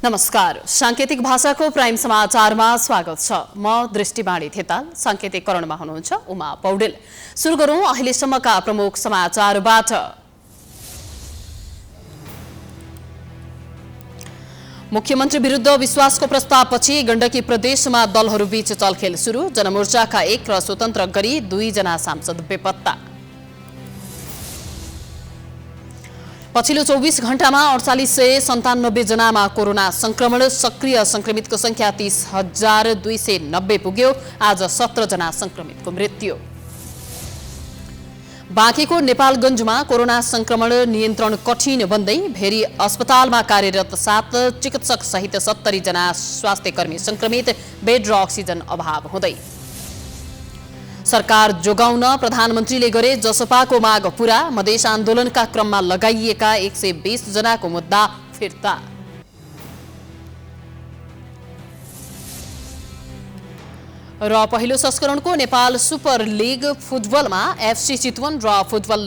नमस्कार, सांकेतिक भाषाको प्राइम समाचारमा स्वागत छ। म दृष्टिबाणी थेताल, सांकेतिक करणमा हुनुहुन्छ उमा पौडेल। सुरु गरौं अहिलेसम्मका प्रमुख समाचारबाट। मुख्यमन्त्री विरुद्ध विश्वासको प्रस्तावपछि गण्डकी प्रदेशमा दलहरूबीच चलखेल सुरु। जनमोर्चाका 1 र स्वतन्त्र गरी 2 जना सांसद बेपत्ता। पछिल्लो 24 घण्टामा 4897 जनामा कोरोना संक्रमण। सक्रिय संक्रमितको संख्या 30,290 पुग्यो। आज 17 जना संक्रमितको मृत्यु। बाँकेको नेपालगञ्जमा कोरोना संक्रमण नियन्त्रण कठिन बन्दै भेरी अस्पतालमा कार्यरत 7 चिकित्सक सहित 70 जना स्वास्थ्यकर्मी संक्रमित। बेड र अक्सिजन अभाव हुँदै। सरकार जोगाउन प्रधानमन्त्रीले गरे जसपाको माग पूरा। मधेस आन्दोलनका क्रममा लगाइएका 120 जनाको मुद्दा फिर्ता। र पहिलो संस्करणको नेपाल सुपर लिग फुटबलमा एफसी चितवन र फुटबल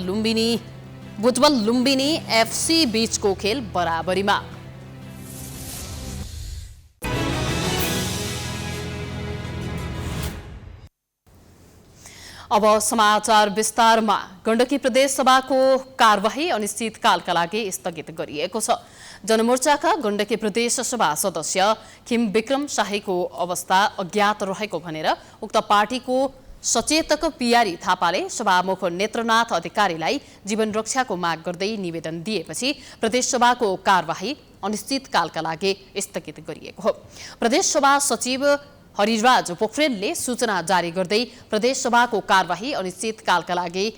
लुम्बिनी एफसी बीचको खेल बराबरीमा। अब समाचार विस्तारमा। गण्डकी प्रदेश सभाको कार्यवाही अनिश्चितकालका लागि स्थगित गरिएको छ। जनमोर्चाका गण्डकी प्रदेश सभा सदस्य खिम विक्रम शाहीको अवस्था अज्ञात रहेको भनेर उक्त पार्टीको सचेतक पियारी थापाले सभामुख नेत्रनाथ अधिकारीलाई जीवन रक्षाको माग गर्दै निवेदन दिएपछि प्रदेशसभाको कार्यवाही अनिश्चितकालका लागि स्थगित गरिएको हो। प्रदेशसभा सचिव हरिराज पोखरेलले सूचना जारी गर्दै प्रदेशसभाको कार्यवाही अनिश्चितकालका लागि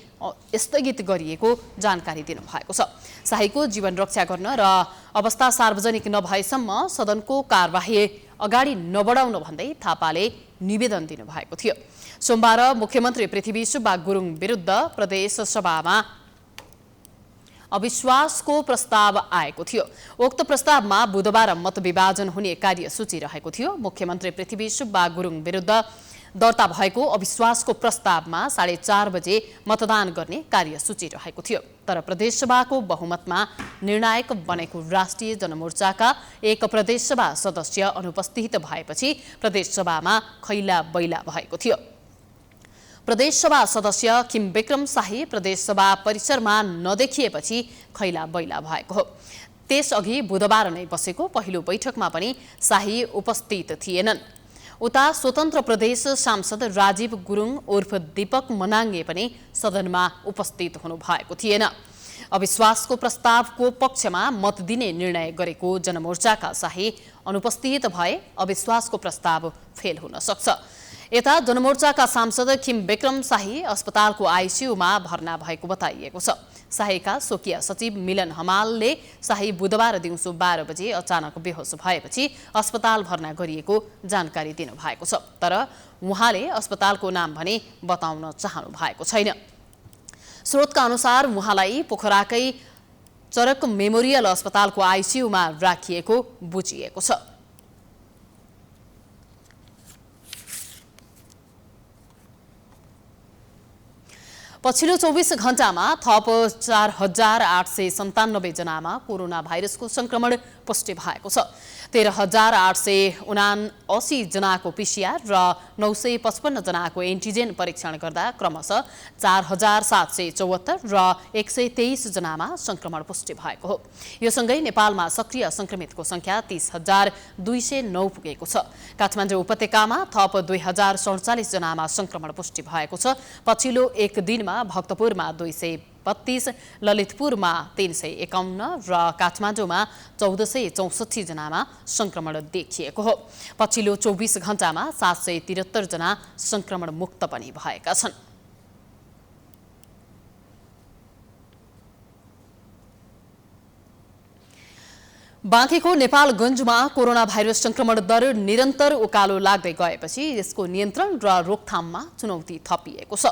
स्थगित गरिएको जानकारी दिनुभएको छ। शाहीको जीवन रक्षा गर्न र अवस्था सार्वजनिक नभएसम्म सदनको कार्यवाही अगाडि नबढाउन भन्दै थापाले निवेदन दिनुभएको थियो। सोमबार मुख्यमन्त्री पृथ्वी सुब्बा गुरुङ विरुद्ध प्रदेशसभामा अविश्वासको प्रस्ताव आएको थियो। उक्त प्रस्तावमा बुधबार मत विभाजन हुने कार्यसूची रहेको थियो। मुख्यमन्त्री पृथ्वी सुब्बा गुरुङ विरुद्ध दर्ता भएको अविश्वासको प्रस्तावमा 4:30 बजे मतदान गर्ने कार्यसूची रहेको थियो। तर प्रदेशसभाको बहुमतमा निर्णायक बनेको राष्ट्रिय जनमोर्चाका 1 प्रदेशसभा सदस्य अनुपस्थित भएपछि प्रदेशसभामा खैला बैला भएको थियो। प्रदेशसभा सदस्य खिम विक्रम शाही प्रदेशसभा परिसरमा नदेखिएपछि खैला बैला भएको हो। त्यसअघि बुधबार नै बसेको पहिलो बैठकमा पनि शाही उपस्थित थिएनन्। उता स्वतन्त्र प्रदेश सांसद राजीव गुरुङ उर्फ दीपक मनाङ्गे पनि सदनमा उपस्थित हुनुभएको थिएन। अविश्वासको प्रस्तावको पक्षमा मत दिने निर्णय गरेको जनमोर्चाका शाही अनुपस्थित भए अविश्वासको प्रस्ताव फेल हुन सक्छ। यता जनमोर्चाका सांसद खिम विक्रम शाही अस्पतालको आइसियुमा भर्ना भएको बताइएको छ। शाहीका स्वकीय सचिव मिलन हमालले शाही बुधबार दिउँसो 12 बजे अचानक बेहोस भएपछि अस्पताल भर्ना गरिएको जानकारी दिनुभएको छ। तर उहाँले अस्पतालको नाम भने बताउन चाहनु भएको छैन। स्रोतका अनुसार उहाँलाई पोखराकै चरक मेमोरियल अस्पतालको आइसियुमा राखिएको बुझिएको छ। पछिल्लो 24 घण्टामा थप 4,897 जनामा कोरोना भाइरसको संक्रमण पुष्टि भएको छ। 13,879 जनाको पीसीआर र 955 जनाको एन्टिजेन परीक्षण गर्दा क्रमशः 4,774 र 123 जनामा संक्रमण पुष्टि भएको हो। यो सँगै नेपालमा सक्रिय संक्रमितको संख्या 30,209 पुगेको छ। काठमाडौँ उपत्यकामा थप 2,047 जनामा संक्रमण पुष्टि भएको छ। पछिल्लो एक दिनमा भक्तपुरमा 232, ललितपुरमा 351 र काठमाडौँमा 1464 जनामा संक्रमण देखिएको हो। पछिल्लो 24 घण्टामा 773 जना संक्रमण मुक्त पनि भएका छन्। बाँकेको नेपालगञ्जमा कोरोना भाइरस संक्रमण दर निरन्तर उकालो लाग्दै गएपछि यसको नियन्त्रण र रोकथाममा चुनौती थपिएको छ।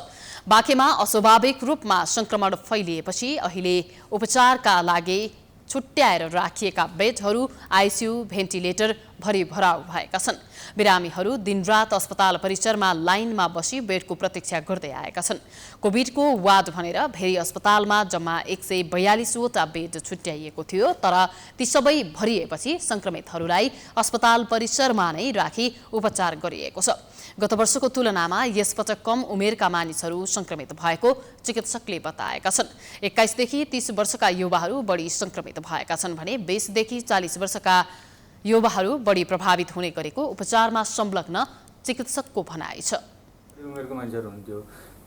बाँकेमा अस्वाभाविक रूपमा संक्रमण फैलिएपछि अहिले उपचारका लागि छुट्याएर राखिएका बेडहरू, आइसियु, भेन्टिलेटर भरि भराउ भएका छन्। बिरामीहरू दिनरात अस्पताल परिसरमा लाइनमा बसी बेडको प्रतीक्षा गर्दै आएका छन्। कोभिडको वार्ड भनेर भेरी अस्पतालमा जम्मा 142वटा बेड छुट्याइएको थियो, तर ती सबै भरिएपछि संक्रमितहरूलाई अस्पताल परिसरमा नै राखी उपचार गरिएको छ। गत वर्षको तुलनामा यसपटक कम उमेरका मानिसहरू संक्रमित भएको चिकित्सकले बताएका छन्। 21 देखि 30 वर्षका युवाहरू बढी संक्रमित भएका छन् भने 20 देखि 40 वर्षका युवाहरू बढी प्रभावित हुने गरेको उपचारमा संलग्न चिकित्सकको भनाइ छ। उमेरको मान्छेहरू हुन्थ्यो।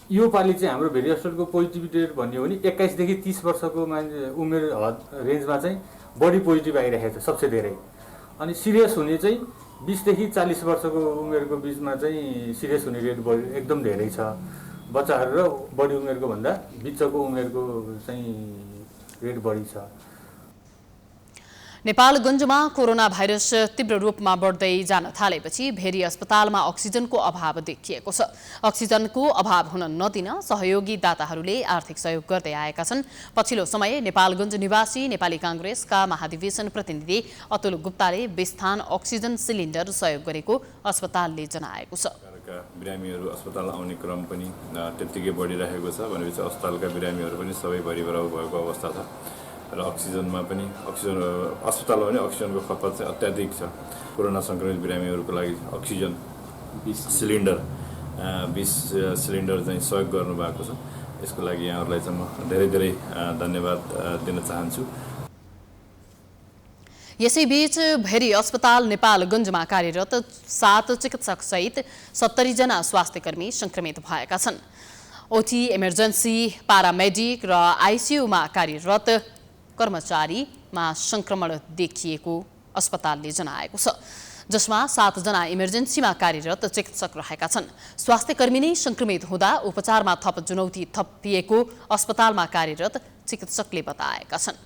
यो पालि चाहिँ हाम्रो भेरी हस्पिटलको पोजिटिभिटी रेट भन्ने हो भने 21 देखि 30 वर्षको उमेर रेन्जमा चाहिँ बढी पोजिटिभ आइरहेको छ सबसे धेरै। अनि सिरियस हुने चाहिँ 20 देखि 40 वर्षको उमेरको बिचमा चाहिँ सिरियस हुने रेट एकदम धेरै छ। बच्चाहरू र बढी उमेरको भन्दा बिचको उमेरको चाहिँ रेट बढी छ। नेपालगञ्जमा कोरोना भाइरस तीव्र रूपमा बढ्दै जान थालेपछि भेरी अस्पतालमा अक्सिजनको अभाव देखिएको छ। अक्सिजनको अभाव हुन नदिन सहयोगी दाताहरूले आर्थिक सहयोग गर्दै आएका छन्। पछिल्लो समय नेपालगञ्ज निवासी नेपाली कांग्रेसका महाधिवेशन प्रतिनिधि अतुल गुप्ताले 20 थान अक्सिजन सिलिन्डर सहयोग गरेको अस्पतालले जनाएको छ। बिरामीहरू अस्पताल आउने क्रम पनि त्यत्तिकै बढिरहेको छ भनेपछि अस्पतालका बिरामीहरू पनि सबै भरिभराउ भएको अवस्था छ र अक्सिजनमा पनि अस्पतालमा पनि अक्सिजनको खपत चाहिँ अत्याधिक छ। कोरोना संक्रमित बिरामीहरूको लागि अक्सिजन 20 सिलिन्डर चाहिँ सहयोग गर्नुभएको छ। यसको लागि यहाँहरूलाई चाहिँ म धेरै धेरै धन्यवाद दिन चाहन्छु। यसैबीच भेरी अस्पताल नेपालगञ्जमा कार्यरत 7 चिकित्सक सहित 70 जना स्वास्थ्यकर्मी संक्रमित भएका छन्। ओटी, इमर्जेन्सी, पारामेडिक र आइसियुमा कार्यरत कर्मचारीमा संक्रमण देखिएको अस्पतालले जनाएको छ, जसमा 7 जना इमर्जेन्सीमा कार्यरत चिकित्सक रहेका छन्। स्वास्थ्यकर्मी नै संक्रमित हुँदा उपचारमा थप चुनौती थपिएको अस्पतालमा कार्यरत चिकित्सकले बताएका छन्।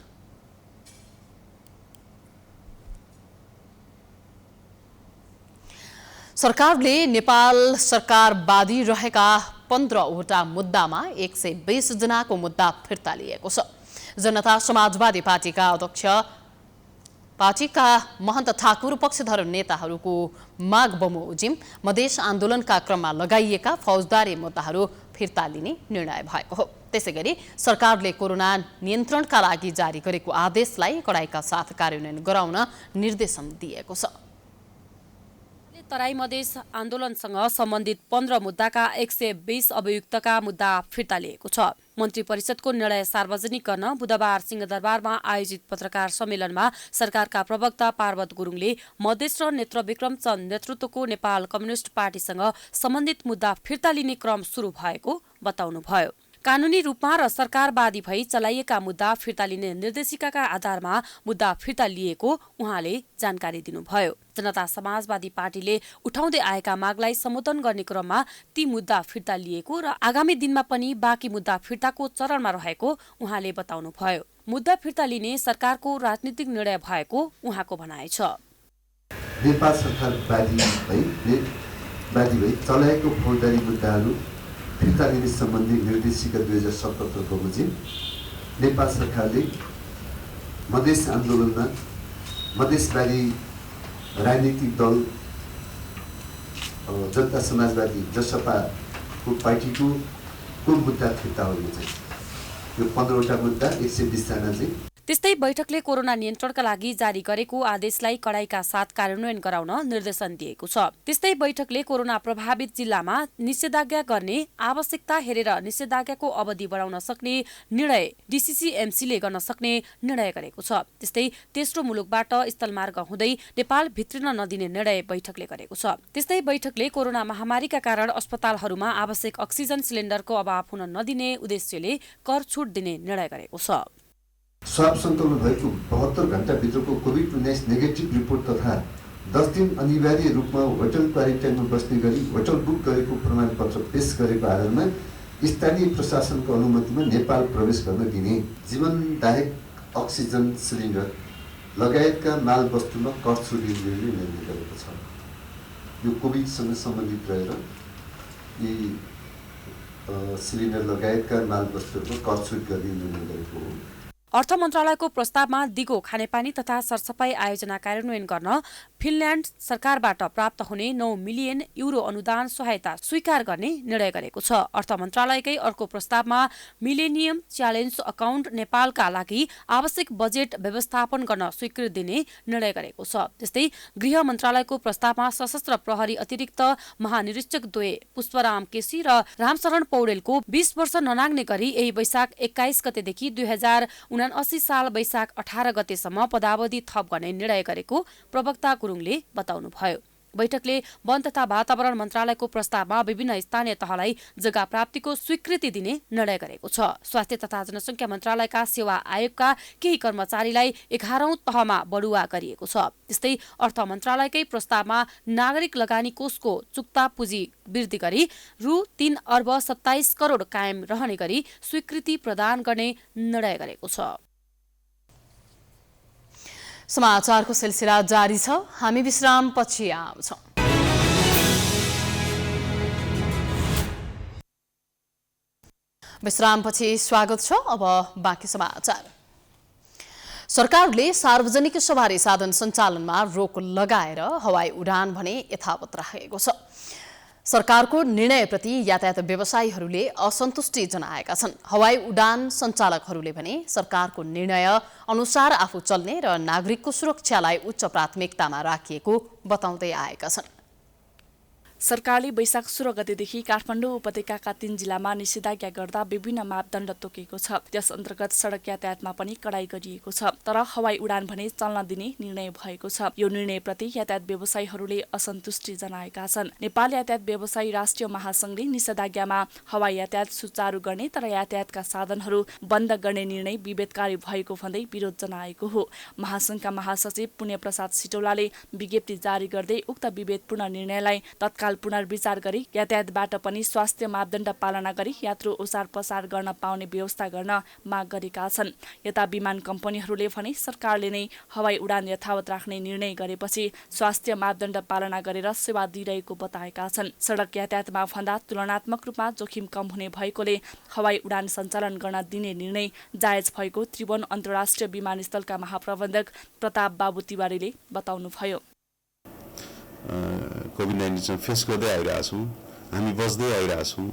सरकारले नेपाल सरकारवादी रहेका 15वटा मुद्दामा 120 जनाको मुद्दा फिर्ता लिएको छ। जनता समाजवादी पार्टीका अध्यक्ष पार्टीका महन्त ठाकुर पक्षधर नेताहरूको माग बमोजिम मधेस आन्दोलनका क्रममा लगाइएका फौजदारी मुद्दाहरू फिर्ता लिने निर्णय भएको हो। त्यसैगरी सरकारले कोरोना नियन्त्रणका लागि जारी गरेको आदेशलाई कडाइका साथ कार्यान्वयन गराउन निर्देशन दिएको छ। तराई मधेस आन्दोलनसँग सम्बन्धित 15 मुद्दाका 120 अभियुक्तका मुद्दा फिर्ता लिएको छ। मन्त्री परिषदको निर्णय सार्वजनिक गर्न बुधबार सिंहदरबारमा आयोजित पत्रकार सम्मेलनमा सरकारका प्रवक्ता पार्वत गुरुङले मधेस र नेत्रविक्रम चन्द नेतृत्वको नेपाल कम्युनिस्ट पार्टीसँग सम्बन्धित मुद्दा फिर्ता लिने क्रम सुरु भएको बताउनुभयो। कानूनी रूपमा र सरकारवादी भई चलाइएका मुद्दा फिर्ता लिने निर्देशिकाका आधारमा मुद्दा फिर्ता लिएको उहाँले जानकारी दिनुभयो। जनता समाजवादी पार्टीले उठाउँदै आएका मागलाई सम्बोधन गर्ने क्रममा ती मुद्दा फिर्ता लिएको र आगामी दिनमा पनि बाँकी मुद्दा फिर्ताको चरणमा रहेको उहाँले बताउनुभयो। मुद्दा फिर्ता लिने सरकारको राजनीतिक निर्णय भएको उहाँको भनाइ छ। नेपाल सरकारवादी भई चलाएको फौजदारी मुद्दाहरू फिर्ता लिने सम्बन्धी निर्देशिका 2077 बमोजिम नेपाल सरकारले मधेस आन्दोलनमा मधेसवादी राजनीतिक दल जनता समाजवादी जसपाको पार्टीको मुद्दा फिर्ता हुने चाहिँ यो 15वटा मुद्दा 120 जना चाहिँ। त्यस्तै बैठकले कोरोना नियन्त्रणका लागि जारी गरेको आदेशलाई कडाइका साथ कार्यान्वयन गराउन निर्देशन दिएको छ। त्यस्तै बैठकले कोरोना प्रभावित जिल्लामा निषेधाज्ञा गर्ने आवश्यकता हेरेर निषेधाज्ञाको अवधि बढाउन सक्ने निर्णय DCCMCले गर्न सक्ने निर्णय गरेको छ। त्यस्तै तेस्रो मुलुकबाट स्थलमार्ग हुँदै नेपाल भित्रिन नदिने निर्णय बैठकले गरेको छ। त्यस्तै बैठकले कोरोना महामारीका कारण अस्पतालहरूमा आवश्यक अक्सिजन सिलिन्डरको अभाव हुन नदिने उद्देश्यले कर छुट दिने निर्णय गरेको छ। स्वाब सङ्कलन भएको 72 घण्टाभित्रको कोभिड-19 नेगेटिभ रिपोर्ट तथा 10 दिन अनिवार्य रूपमा होटल क्वारेन्टाइनमा बस्ने गरी होटल बुक गरेको प्रमाणपत्र पेश गरेको आधारमा स्थानीय प्रशासनको अनुमतिमा नेपाल प्रवेश गर्न दिने, जीवनदायक अक्सिजन सिलिन्डर लगायतका माल वस्तुमा कर छुट दिने निर्णय गरेको छ। यो कोभिडसँग सम्बन्धित रहेर यी सिलिन्डर लगायतका माल वस्तुहरूमा कर छुट गर्ने निर्णय गरेको हो। अर्थ मन्त्रालयको प्रस्तावमा दिगो खानेपानी तथा सरसफाई आयोजना कार्यान्वयन गर्न फिनल्यान्ड सरकारबाट प्राप्त हुने 9 मिलियन युरो अनुदान सहायता स्वीकार गर्ने निर्णय गरेको छ। अर्थ मन्त्रालयकै अर्को प्रस्तावमा मिलेनियम च्यालेन्ज अकाउन्ट नेपालका लागि आवश्यक बजेट व्यवस्थापन गर्न स्वीकृति दिने निर्णय गरेको छ। त्यस्तै गृह मन्त्रालयको प्रस्तावमा सशस्त्र प्रहरी अतिरिक्त महानिरीक्षक द्वय पुष्पराम केसी र रामशरण पौडेलको 20 वर्ष ननाग्ने गरी यही वैशाख 21 गतेदेखि 2079 साल वैशाख 18 गतेसम्म पदावधि थप गर्ने निर्णय गरेको प्रवक्ता गुरुङले बताउनुभयो। बैठकले वन तथा वातावरण मन्त्रालयको प्रस्तावमा विभिन्न स्थानीय तहलाई जग्गा प्राप्तिको स्वीकृति दिने निर्णय गरेको छ। स्वास्थ्य तथा जनसङ्ख्या मन्त्रालयका सेवा आयोगका केही कर्मचारीलाई 11औं तहमा बढुवा गरिएको छ। त्यस्तै अर्थ मन्त्रालयकै प्रस्तावमा नागरिक लगानी कोषको चुक्ता पुँजी वृद्धि गरी रु 3 अर्ब 27 करोड कायम रहने गरी स्वीकृति प्रदान गर्ने निर्णय गरेको छ। समाचारको सिलसिला जारी छ। हामी विश्रामपछि आउँछौं। विश्रामपछि स्वागत छ। अब बाँकी समाचार। सरकारले सार्वजनिक सवारी साधन सञ्चालनमा रोक लगाएर हवाई उडान भने यथावत राखेको छ। सरकारको निर्णयप्रति यातायात व्यवसायीहरूले असन्तुष्टि जनाएका छन्। हवाई उडान सञ्चालकहरूले भने सरकारको निर्णय अनुसार आफू चल्ने र नागरिकको सुरक्षालाई उच्च प्राथमिकतामा राखिएको बताउँदै आएका छन्। सरकारले वैशाख 16 गतेदेखि काठमाडौँ उपत्यकाका 3 जिल्लामा निषेधाज्ञा गर्दा विभिन्न मापदण्ड तोकेको छ। त्यस अन्तर्गत सडक यातायातमा पनि कडाई गरिएको छ। तर हवाई उडान भने चल्न दिने निर्णय भएको छ। यो निर्णयप्रति यातायात व्यवसायीहरूले असन्तुष्टि जनाएका छन्। नेपाल यातायात व्यवसायी राष्ट्रिय महासंघले निषेधाज्ञामा हवाई यातायात सुचारू गर्ने तर यातायातका साधनहरू बन्द गर्ने निर्णय विभेदकारी भएको भन्दै विरोध जनाएको हो। महासंघका महासचिव पुण्यप्रसाद सिटौलाले विज्ञप्ति जारी गर्दै उक्त विभेदपूर्ण निर्णयलाई तत्काल पुनर्विचार गरी यातायातबाट पनि स्वास्थ्य मापदण्ड पालना गरी यात्रु ओसार पसार गर्न पाउने व्यवस्था गर्न माग गरेका छन्। यता विमान कम्पनीहरूले भने सरकारले नै हवाई उडान यथावत राख्ने निर्णय गरेपछि स्वास्थ्य मापदण्ड पालना गरेर सेवा दिइरहेको बताएका छन्। सडक यातायातमा भन्दा तुलनात्मक रूपमा जोखिम कम हुने भएकोले हवाई उडान सञ्चालन गर्न दिने निर्णय जायज भएको त्रिभुवन अन्तर्राष्ट्रिय विमानस्थलका महाप्रबन्धक प्रताप बाबु तिवारीले बताउनुभयो। कोभिड-19 फेस गर्दै आइरहेछौँ, हामी बच्दै आइरहेछौँ,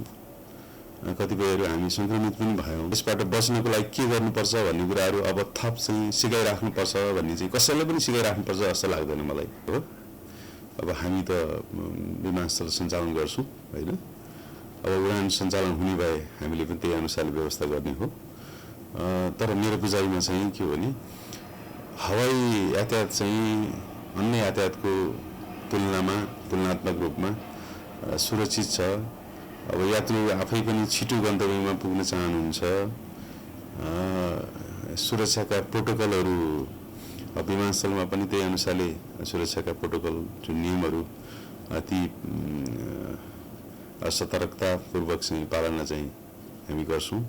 कतिपयहरू हामी सङ्क्रमित पनि भयौँ। यसबाट बच्नको लागि के गर्नुपर्छ भन्ने कुराहरू अब थप चाहिँ सिकाइराख्नुपर्छ भन्ने चाहिँ कसैले पनि सिकाइराख्नुपर्छ जस्तो लाग्दैन मलाई हो। अब हामी त विमानस्थल सञ्चालन गर्छौँ होइन, अब उडान सञ्चालन हुने भए हामीले पनि त्यही अनुसारले व्यवस्था गर्ने हो। तर मेरो बुझाइमा चाहिँ के हो भने हवाई यातायात चाहिँ अन्य यातायातको तुलनात्मक रूपमा सुरक्षित छ। अब यात्रु आफै पनि छिटो गन्तव्यमा पुग्न चाहनुहुन्छ। सुरक्षाका प्रोटोकलहरू विमानस्थलमा पनि त्यही अनुसारले सुरक्षाका प्रोटोकल जुन नियमहरू अति सतर्कतापूर्वक चाहिँ पालना चाहिँ हामी गर्छौँ।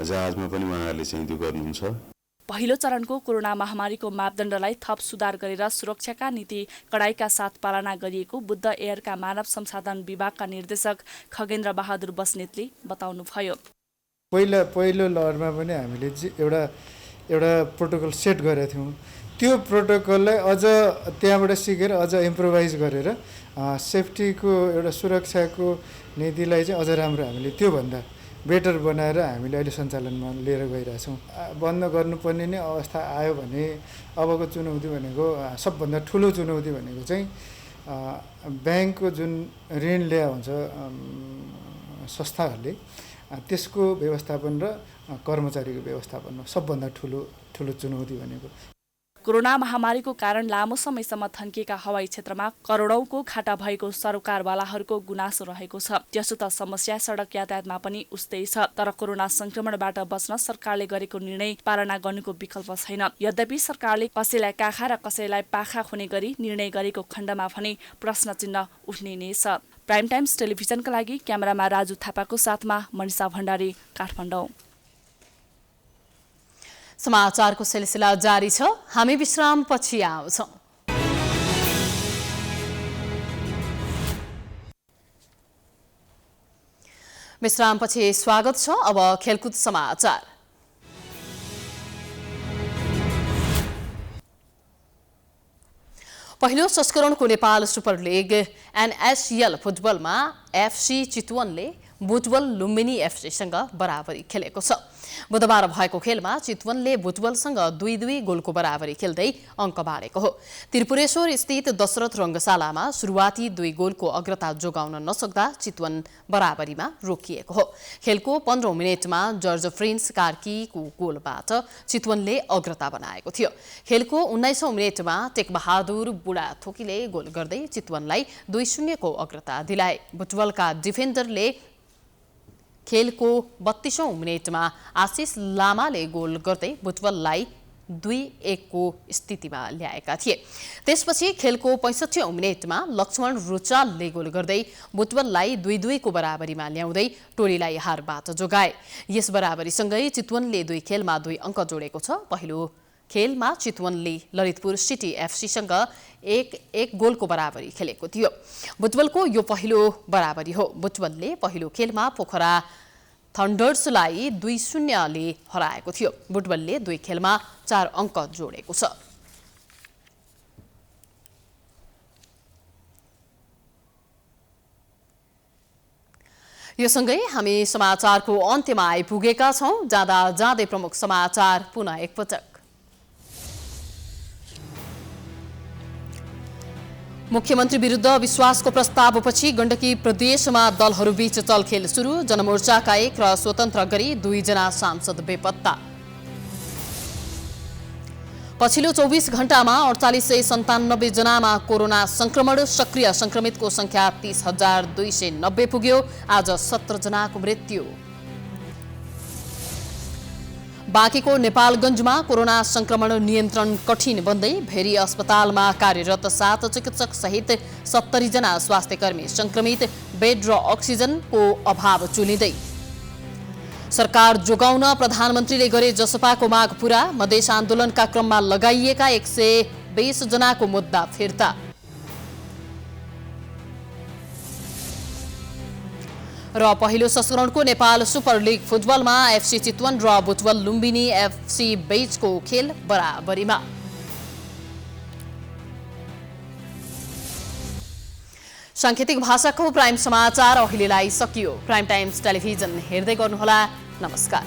जहाजमा पनि उहाँहरूले चाहिँ त्यो गर्नुहुन्छ। पहिलो चरणको कोरोना महामारीको मापदण्डलाई थप सुधार गरेर सुरक्षाका नीति कडाइका साथ पालना गरिएको बुद्ध एयरका मानव संसाधन विभागका निर्देशक खगेन्द्र बहादुर बस्नेतले बताउनुभयो। पहिलो लहरमा पनि हामीले एउटा प्रोटोकल सेट गरेका थियौँ। त्यो प्रोटोकललाई अझ त्यहाँबाट सिकेर अझ इम्प्रोभाइज गरेर सेफ्टीको एउटा सुरक्षाको नीतिलाई चाहिँ अझ राम्रो हामीले त्योभन्दा बेटर बनाएर हामीले अहिले सञ्चालनमा लिएर गइरहेछौँ। बन्द गर्नुपर्ने नै अवस्था आयो भने अबको चुनौती भनेको सबभन्दा ठुलो चुनौती भनेको चाहिँ ब्याङ्कको जुन ऋण ल्याए हुन्छ संस्थाहरूले त्यसको व्यवस्थापन र कर्मचारीको व्यवस्थापन हो सबभन्दा ठुलो चुनौती भनेको। कोरोना महामारीको कारण लामो समयसम्म थन्किएका हवाई क्षेत्रमा करोडौंको घाटा भएको सरोकारवालाहरूको गुनासो रहेको छ। त्यसो त समस्या सडक यातायातमा पनि उस्तै छ। तर कोरोना संक्रमणबाट बच्न सरकारले गरेको निर्णय पालना गर्नुको विकल्प छैन। यद्यपि सरकारले कसैलाई काखा र कसैलाई पाखा हुने गरी निर्णय गरेको खण्डमा भने प्रश्न चिन्ह उठ्ने नै छ। प्राइम टाइम्स टेलिभिजनका लागि क्यामेरामा राजु थापाको साथमा मनिषा भण्डारी, काठमाडौँ। समाचारको सिलसिला जारी छ। हामी विश्रामपछि आउँछौं। विश्रामपछि स्वागत छ। अब खेलकुद समाचार। पहिलो संस्करणको नेपाल सुपर लिग एनएसएल फुटबलमा एफसी चितवनले बुटवल लुम्बिनी एफसीसँग बराबरी खेलेको छ। बुधबार भएको खेलमा चितवनले बुटवलसँग 2-2 गोलको बराबरी खेल्दै अङ्क बाँडेको हो। त्रिपुरेश्वर स्थित दशरथ रङ्गशालामा सुरुवाती 2 गोलको अग्रता जोगाउन नसक्दा चितवन बराबरीमा रोकिएको हो। खेलको 15औं मिनेटमा जर्ज फ्रिन्स कार्कीको गोलबाट चितवनले अग्रता बनाएको थियो। खेलको 19औं मिनेटमा टेकबहादुर बुढाथोकीले गोल गर्दै चितवनलाई 2-0 को अग्रता दिलाए। बुटवलका डिफेन्डरले खेलको 32औं मिनेटमा आशिष लामाले गोल गर्दै बुटवललाई 2-1 को स्थितिमा ल्याएका थिए। त्यसपछि खेलको 65औं मिनेटमा लक्ष्मण रुचालले गोल गर्दै बुटवललाई 2-2 को बराबरीमा ल्याउँदै टोलीलाई हारबाट जोगाए। यस बराबरीसँगै चितवनले 2 खेलमा 2 अङ्क जोडेको छ। पहिलो खेलमा चितवनले ललितपुर सिटी एफसीसँग 1-1 गोलको बराबरी खेलेको थियो। बुटवलको यो पहिलो बराबरी हो। बुटवलले पहिलो खेलमा पोखरा थन्डर्सलाई 2-0 ले हराएको थियो। बुटवलले 2 खेलमा 4 अङ्क जोडेको छ। यो सँगै हामी समाचारको अन्त्यमा आइपुगेका छौं। जाँदा जाँदै प्रमुख समाचार पुनः एकपटक। मुख्यमन्त्री विरुद्ध विश्वासको प्रस्तावपछि गण्डकी प्रदेशमा दलहरूबीच चलखेल सुरु। जनमोर्चाका 1 र स्वतन्त्र गरी 2 जना सांसद बेपत्ता। पछिल्लो 24 घण्टामा 4897 जनामा कोरोना संक्रमण। सक्रिय संक्रमितको संख्या 30,290 पुग्यो। आज 17 जनाको मृत्यु। बाँकीको नेपालगञ्जमा कोरोना संक्रमण नियन्त्रण कठिन बन्दै भेरी अस्पतालमा कार्यरत 7 चिकित्सक सहित 70 जना स्वास्थ्यकर्मी संक्रमित। बेड र अक्सिजनको अभाव चुलिँदै। सरकार जोगाउन प्रधानमन्त्रीले गरे जसपाको माग पूरा। मधेस आन्दोलनका क्रममा लगाइएका 120 जनाको मुद्दा फिर्ता। र पहिलो संस्करणको नेपाल सुपर लिग फुटबलमा एफसी चितवन र बुटवल लुम्बिनी एफसी बीचको खेल बराबरीमा। सांकेतिक भाषाको प्राइम समाचार अहिलेलाई सकियो। प्राइम टाइम्स टेलिभिजन हेर्दै गर्नुहोला। नमस्कार।